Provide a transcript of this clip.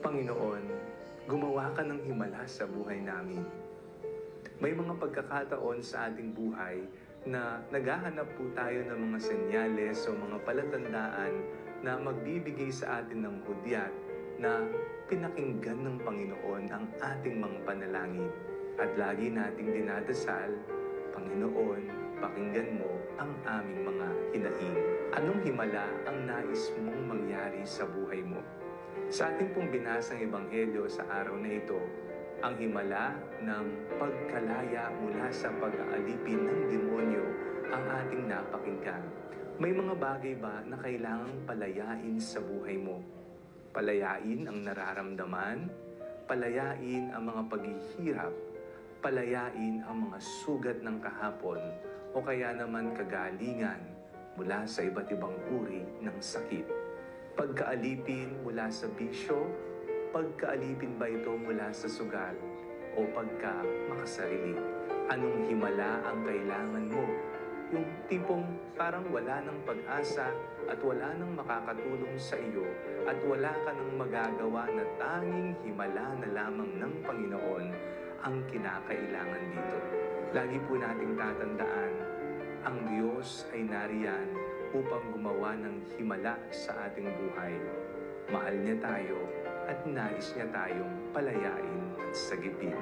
Panginoon, gumawa ka ng himala sa buhay namin. May mga pagkakataon sa ating buhay na naghahanap po tayo ng mga senyales o mga palatandaan na magbibigay sa atin ng hudyat na pinakinggan ng Panginoon ang ating mga panalangin. At lagi nating dinadasal, Panginoon, pakinggan mo ang aming mga hinaing. Anong himala ang nais mong mangyari sa buhay mo? Sa ating pong binasang ebanghelyo sa araw na ito, ang himala ng pagkalaya mula sa pag-aalipin ng demonyo ang ating napakinggan. May mga bagay ba na kailangang palayain sa buhay mo? Palayain ang nararamdaman, palayain ang mga paghihirap, palayain ang mga sugat ng kahapon, o kaya naman kagalingan mula sa iba't ibang uri ng sakit. Pagkaalipin mula sa bisyo, pagkaalipin ba ito mula sa sugal o pagka makasarili? Anong himala ang kailangan mo? Yung tipong parang wala ng pag-asa at wala nang makakatulong sa iyo at wala ka nang magagawa na tanging himala na lamang ng Panginoon ang kinakailangan dito. Lagi po nating tatandaan, ang Diyos ay nariyan upang gumawa ng himala sa ating buhay. Mahal niya tayo at nais niya tayong palayain at sagipin.